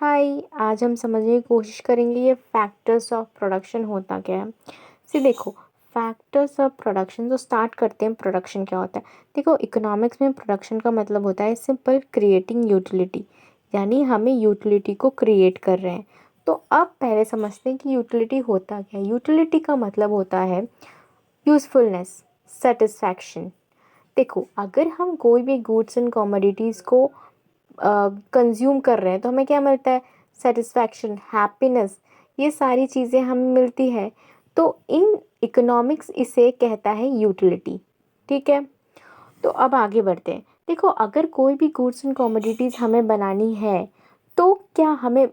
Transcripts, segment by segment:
हाय, आज हम समझने की कोशिश करेंगे ये फैक्टर्स ऑफ प्रोडक्शन होता क्या है। देखो, फैक्टर्स ऑफ प्रोडक्शन तो स्टार्ट करते हैं प्रोडक्शन क्या होता है। देखो, इकोनॉमिक्स में प्रोडक्शन का मतलब होता है सिंपल क्रिएटिंग यूटिलिटी, यानी हमें यूटिलिटी को क्रिएट कर रहे हैं। तो अब पहले समझते हैं कि यूटिलिटी होता क्या है। यूटिलिटी का मतलब होता है यूज़फुलनेस, सेटिस्फैक्शन। देखो, अगर हम कोई भी गुड्स एंड कमोडिटीज़ को कंज्यूम कर रहे हैं तो हमें क्या मिलता है, सेटिस्फैक्शन, हैप्पीनेस, ये सारी चीज़ें हमें मिलती है। तो इन इकोनॉमिक्स इसे कहता है यूटिलिटी। ठीक है, तो अब आगे बढ़ते हैं। देखो, अगर कोई भी गुड्स एंड कमोडिटीज़ हमें बनानी है तो क्या हमें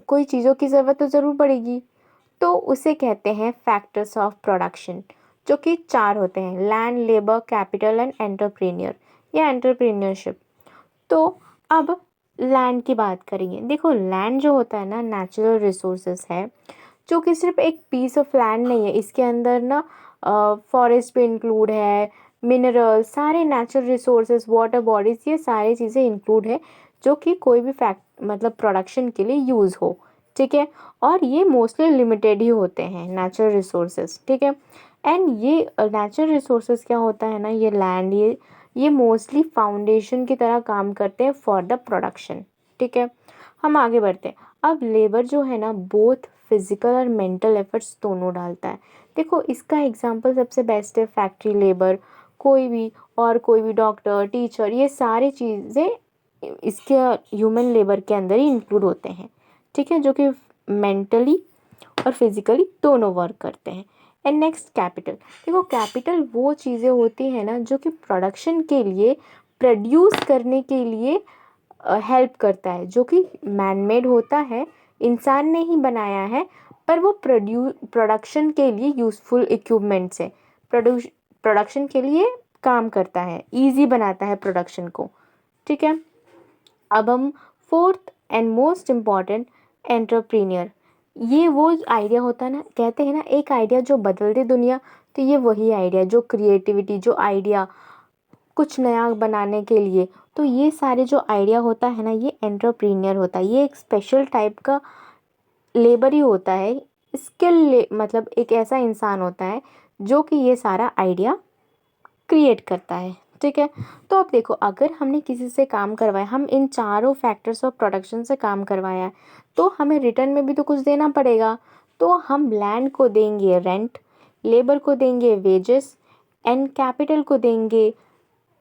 कोई चीज़ों की ज़रूरत तो ज़रूर पड़ेगी। तो उसे कहते हैं फैक्टर्स ऑफ प्रोडक्शन, जो कि 4 होते हैं: land, labour, capital and entrepreneur या एंटरप्रेन्योरशिप। तो अब लैंड की बात करेंगे। देखो, लैंड जो होता है ना, नेचुरल रिसोर्सेस है, जो कि सिर्फ एक पीस ऑफ लैंड नहीं है। इसके अंदर ना फॉरेस्ट भी इंक्लूड है, मिनरल, सारे नेचुरल रिसोर्सेस, वाटर बॉडीज, ये सारी चीज़ें इंक्लूड है जो कि कोई भी फैक्ट मतलब प्रोडक्शन के लिए यूज़ हो। ठीक है, और ये मोस्टली लिमिटेड ही होते हैं नेचुरल रिसोर्सेस। ठीक है, एंड ये नेचुरल रिसोर्सेस क्या होता है ना, ये लैंड, ये मोस्टली फाउंडेशन की तरह काम करते हैं फॉर द प्रोडक्शन। ठीक है, हम आगे बढ़ते हैं। अब लेबर जो है ना, बोथ फिजिकल और मेंटल एफर्ट्स दोनों डालता है। देखो, इसका एग्जांपल सबसे बेस्ट है फैक्ट्री लेबर। कोई भी डॉक्टर, टीचर, ये सारी चीज़ें इसके ह्यूमन लेबर के अंदर ही इंक्लूड होते हैं। ठीक है, जो कि मेंटली और फिजिकली दोनों वर्क करते हैं। And next, capital. देखो, कैपिटल वो चीज़ें होती हैं ना जो कि प्रोडक्शन के लिए, प्रोड्यूस करने के लिए हेल्प करता है, जो कि मैन मेड होता है, इंसान ने ही बनाया है, पर वो प्रोडक्शन के लिए यूज़फुल इक्विपमेंट्स है। प्रोडक्शन के लिए काम करता है, इजी बनाता है प्रोडक्शन को। ठीक है, अब हम fourth and most important, entrepreneur. ये वो आइडिया होता है ना, कहते हैं ना, एक आइडिया जो बदल दे दुनिया। तो ये वही आइडिया, जो क्रिएटिविटी, जो आइडिया कुछ नया बनाने के लिए, तो ये सारे जो आइडिया होता है ना, ये एंटरप्रीनियर होता है। ये एक स्पेशल टाइप का लेबर ही होता है, मतलब एक ऐसा इंसान होता है जो कि ये सारा आइडिया क्रिएट करता है। ठीक है, तो अब देखो, अगर हमने किसी से काम करवाया, हम इन चारों फैक्टर्स ऑफ प्रोडक्शन से काम करवाया है, तो हमें रिटर्न में भी तो कुछ देना पड़ेगा। तो हम लैंड को देंगे रेंट, लेबर को देंगे वेजेस, एंड कैपिटल को देंगे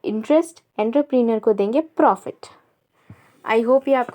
इंटरेस्ट, एंटरप्रीनियर को देंगे प्रॉफिट। आई होप ये आपको